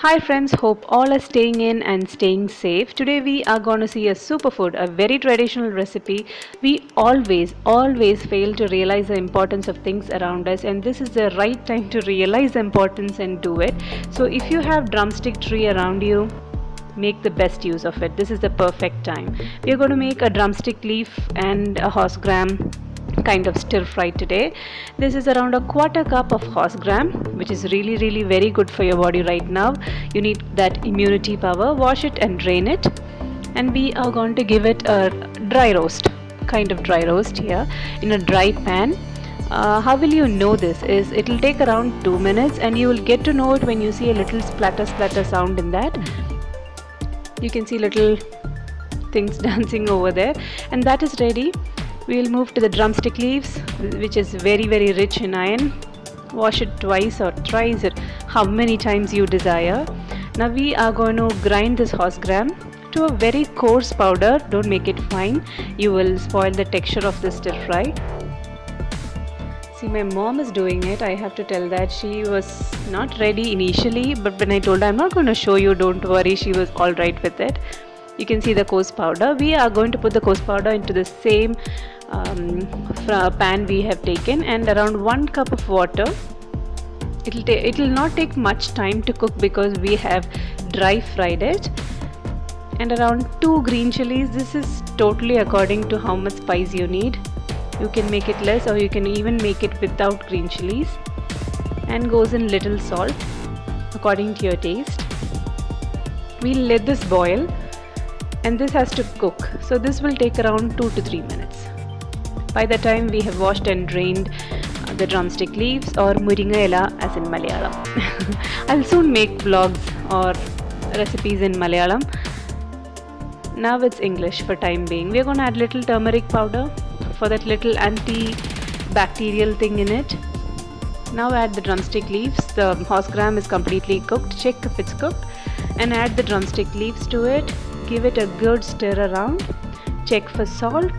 Hi friends, hope all are staying in and staying safe. Today we are going to see a superfood, a very traditional recipe. We always fail to realize the importance of things around us, and this is the right time to realize the importance and do it. So if you have drumstick tree around you, make the best use of it. This is the perfect time. We are going to make a drumstick leaf and a horse gram kind of stir fry today. This is around a quarter cup of horse gram, which is really very good for your body right now. You need that immunity power. Wash it and drain it, and we are going to give it a dry roast, kind of dry roast here in a dry pan. How will you know this is it will take around 2 minutes, and you will get to know it when you see a little splatter sound in that. You can see little things dancing over there, and that is ready. We will move to the drumstick leaves, which is very rich in iron. Wash it twice or thrice, or how many times you desire. Now we are going to grind this horse gram to a very coarse powder. Don't make it fine, you will spoil the texture of the stir fry. See, my mom is doing it. I have to tell that she was not ready initially, but when I told her I'm not going to show you, don't worry, she was all right with it. You can see the coarse powder. We are going to put the coarse powder into the same pan we have taken, and around 1 cup of water. It will not take much time to cook because we have dry fried it, and around 2 green chilies. This is totally according to how much spice you need. You can make it less, or you can even make it without green chilies, and goes in little salt according to your taste. We'll let this boil, and this has to cook, so this will take around 2 to 3 minutes. By the time we have washed and drained the drumstick leaves, or muringa ela as in Malayalam. I'll soon make vlogs or recipes in Malayalam. Now it's English for time being. We're going to add little turmeric powder for that little antibacterial thing in it. Now add the drumstick leaves. The horse gram is completely cooked. Check if it's cooked and add the drumstick leaves to it. Give it a good stir around. Check for salt.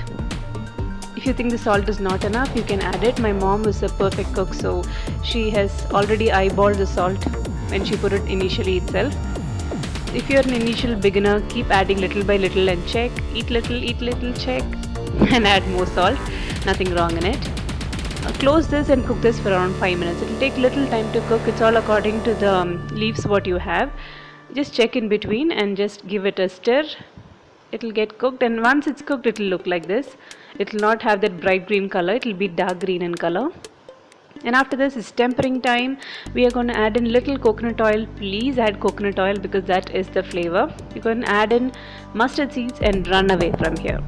If you think the salt is not enough, you can add it. My mom is a perfect cook, so she has already eyeballed the salt when she put it initially itself. If you're an initial beginner, keep adding little by little and check. Eat little, check, and add more salt. Nothing wrong in it. Close this and cook this for around 5 minutes. It will take little time to cook. It's all according to the leaves what you have. Just check in between and just give it a stir. It will get cooked, and once it's cooked, it will look like this. It will not have that bright green color. It will be dark green in color. And after this is tempering time. We are going to add in little coconut oil. Please add coconut oil because that is the flavor. You're going to add in mustard seeds and run away from here.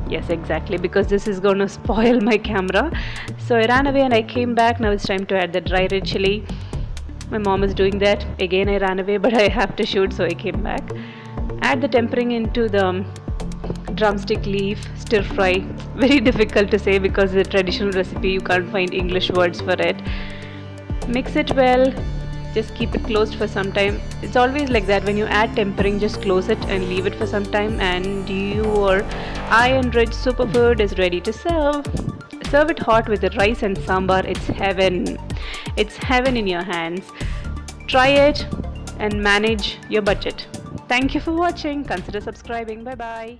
Yes, exactly, because this is going to spoil my camera. So I ran away and I came back. Now it's time to add the dry red chili. My mom is doing that. Again I ran away, but I have to shoot, so I came back. Add the tempering into the drumstick leaf stir fry. Very difficult to say because it's a traditional recipe. You can't find English words for it. Mix it well. Just keep it closed for some time. It's always like that when you add tempering, just close it and leave it for some time, and your iron rich superfood is ready to serve. Serve it hot with the rice and sambar. It's heaven. It's heaven in your hands. Try it and manage your budget. Thank you for watching. Consider subscribing. Bye bye.